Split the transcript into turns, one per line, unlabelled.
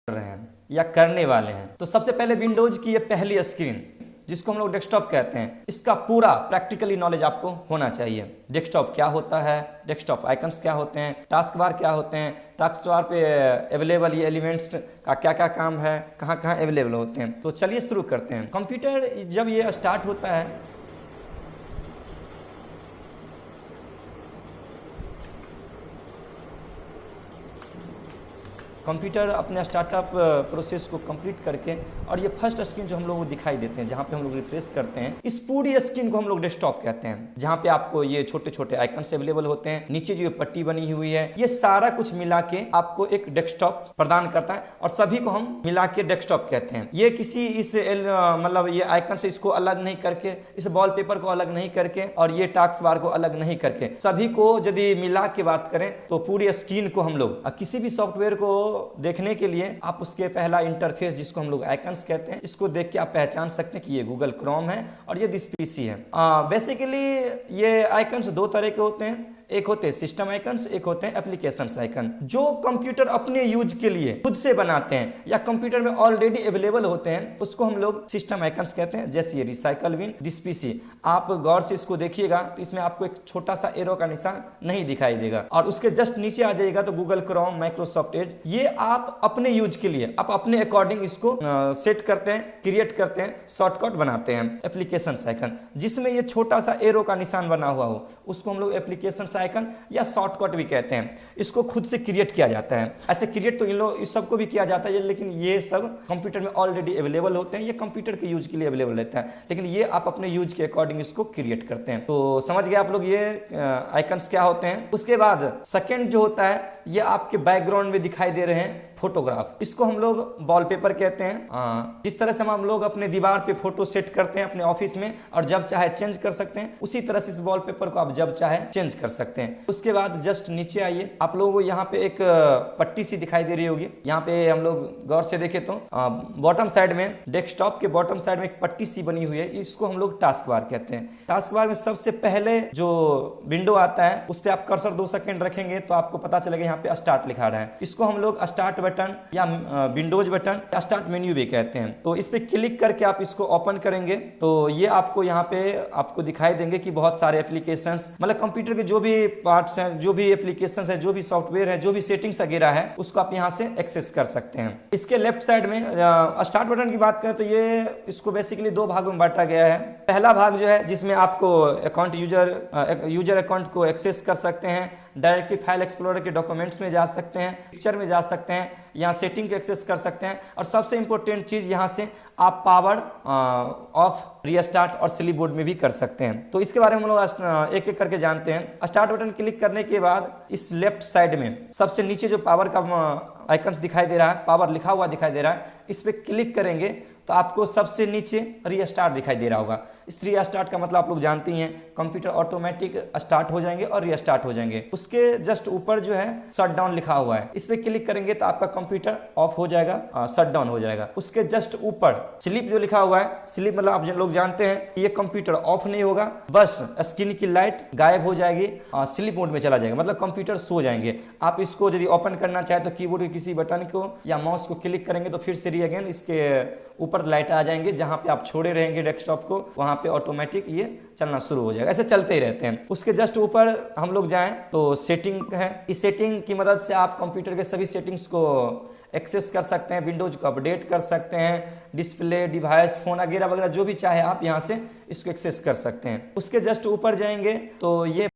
रहे हैं या करने वाले हैं। तो सबसे पहले विंडोज की ये पहली स्क्रीन जिसको हम लोग डेस्कटॉप कहते हैं, इसका पूरा प्रैक्टिकली नॉलेज आपको होना चाहिए। डेस्कटॉप क्या होता है, डेस्कटॉप आइकन्स क्या होते हैं, टास्क बार क्या होते हैं, टास्क बार पे अवेलेबल ये एलिमेंट्स का क्या क्या काम है, कहाँ कहाँ अवेलेबल होते हैं। तो चलिए शुरू करते हैं। कंप्यूटर जब ये स्टार्ट होता है कंप्यूटर अपने स्टार्टअप प्रोसेस को कंप्लीट करके, और ये फर्स्ट स्क्रीन जो हम लोग को दिखाई देते हैं जहाँ पे हम लोग रिफ्रेश करते हैं, इस पूरी स्क्रीन को हम लोग डेस्कटॉप कहते हैं। जहाँ पे आपको ये छोटे छोटे आइकन्स अवेलेबल होते हैं, नीचे जो ये पट्टी बनी हुई है, ये सारा कुछ मिला के आपको एक डेस्कटॉप प्रदान करता है और सभी को हम मिला के डेस्कटॉप कहते हैं। ये किसी इस मतलब ये आइकन से इसको अलग नहीं करके, इस वॉलपेपर को अलग नहीं करके और ये टास्क बार को अलग नहीं करके, सभी को यदि मिला के बात करें तो पूरी स्क्रीन को हम लोग किसी भी सॉफ्टवेयर को देखने के लिए आप उसके पहला इंटरफेस जिसको हम लोग आइकन्स कहते हैं, इसको देख के आप पहचान सकते हैं कि ये गूगल क्रोम है और ये दिस पीसी है। बेसिकली ये आइकन्स दो तरह के होते हैं, एक होते हैं सिस्टम आइकन्स, एक होते हैं एप्लीकेशंस आइकन। जो कंप्यूटर अपने यूज के लिए खुद से बनाते हैं या कंप्यूटर में ऑलरेडी अवेलेबल होते हैं, उसको हम लोग सिस्टम आइकन्स कहते हैं। जैसे ये रिसाइकल बिन, दिस पीसी, आप गौर से इसको देखिएगा तो इसमें आपको एक छोटा सा एरो का निशान नहीं दिखाई देगा और उसके जस्ट नीचे आ जाएगा तो गूगल क्रोम, माइक्रोसॉफ्ट एज, ये आप अपने यूज के लिए आप अपने अकॉर्डिंग इसको सेट करते हैं, क्रिएट करते हैं, शॉर्टकट बनाते हैं। एप्लीकेशन आइकन जिसमें ये छोटा सा एरो का निशान बना हुआ हो, उसको हम लोग एप्लीकेशन आइकन या शॉर्टकट भी कहते हैं। इसको खुद से क्रिएट किया जाता है। ऐसे क्रिएट तो इन लोग इस सब को भी किया जाता है, लेकिन ये सब कंप्यूटर में ऑलरेडी अवेलेबल होते हैं, ये कंप्यूटर के यूज के लिए अवेलेबल रहता है, लेकिन ये आप अपने यूज के अकॉर्डिंग इसको क्रिएट करते हैं। तो समझ गए आप लोग ये आइकन्स क्या होते हैं। उसके बाद सेकंड जो होता है, ये आपके बैकग्राउंड में दिखाई दे रहे हैं फोटोग्राफ, इसको हम लोग वॉलपेपर कहते हैं। जिस तरह से हम लोग अपने दीवार पे फोटो सेट करते हैं अपने ऑफिस में और जब चाहे चेंज कर सकते हैं, उसी तरह से इस वॉलपेपर को आप जब चाहे चेंज कर सकते हैं। उसके बाद जस्ट नीचे आइए, आप लोगों को यहाँ पे एक पट्टी सी दिखाई दे रही होगी। यहाँ पे हम लोग गौर से देखें तो बॉटम साइड में, डेस्कटॉप के बॉटम साइड में एक पट्टी सी बनी हुई है, इसको हम लोग टास्क बार कहते हैं। टास्क बार में सबसे पहले जो विंडो आता है उस पर आप कर्सर 2 सेकंड रखेंगे तो आपको पता चलेगा यहाँ पे स्टार्ट लिखा रहा है। इसको हम लोग स्टार्ट बटन या विंडोज बटन या स्टार्ट मेन्यू भी कहते हैं। तो इस पे क्लिक करके आप इसको ओपन करेंगे तो ये आपको यहाँ पे आपको दिखाई देंगे कि बहुत सारे एप्लीकेशंस, मतलब कंप्यूटर के जो भी पार्ट्स हैं, जो भी एप्लीकेशंस है, जो भी सॉफ्टवेयर है, जो भी सेटिंग्स वगैरह है, उसको आप यहाँ से एक्सेस कर सकते हैं। इसके लेफ्ट साइड में स्टार्ट बटन की बात करें तो ये इसको बेसिकली 2 भागों में बांटा गया है। पहला भाग जो है जिसमें आपको अकाउंट यूजर अकाउंट को एक्सेस कर सकते हैं, डायरेक्टली फाइल एक्सप्लोरर के डॉक्यूमेंट्स में जा सकते हैं, पिक्चर में जा सकते हैं, यहाँ सेटिंग को एक्सेस कर सकते हैं, और सबसे इंपॉर्टेंट चीज यहाँ से आप पावर ऑफ, रीस्टार्ट और स्लीप मोड में भी कर सकते हैं। तो इसके बारे में हम लोग एक एक करके जानते हैं। स्टार्ट बटन क्लिक करने के बाद इस लेफ्ट साइड में सबसे नीचे जो पावर का आइकन्स दिखाई दे रहा है, पावर लिखा हुआ दिखाई दे रहा है, इस पे क्लिक करेंगे तो आपको सबसे नीचे रीस्टार्ट दिखाई दे रहा होगा। इस रीस्टार्ट का मतलब आप लोग जानते ही हैं, कंप्यूटर ऑटोमेटिक स्टार्ट हो जाएंगे और रीस्टार्ट हो जाएंगे। उसके जस्ट ऊपर जो है शट डाउन लिखा हुआ है, इस पे क्लिक करेंगे तो आपका कंप्यूटर ऑफ हो जाएगा, शट डाउन हो जाएगा। उसके जस्ट ऊपर स्लीप जो लिखा हुआ है, स्लीप मतलब आप लोग जानते हैं ये कंप्यूटर ऑफ नहीं होगा, बस स्क्रीन की लाइट गायब हो जाएगी, स्लीप मोड में चला जाएगा, मतलब कंप्यूटर सो जाएंगे। आप इसको यदि ओपन करना चाहे तो कीबोर्ड के किसी बटन को या माउस को क्लिक करेंगे तो फिर से री अगेन इसके ऊपर लाइट आ जाएंगे, जहां पे आप छोड़े रहेंगे डेस्कटॉप को वहां पे ऑटोमेटिक ये चलना शुरू हो जाएगा। ऐसे चलते ही रहते हैं। उसके जस्ट ऊपर हम लोग जाएं तो सेटिंग है, इस सेटिंग की मदद से आप कंप्यूटर के सभी सेटिंग्स को एक्सेस कर सकते हैं, विंडोज को अपडेट कर सकते हैं, डिस्प्ले, डिवाइस, फोन वगैरह वगैरह जो भी चाहे आप यहाँ से इसको एक्सेस कर सकते हैं। उसके जस्ट ऊपर जाएंगे तो ये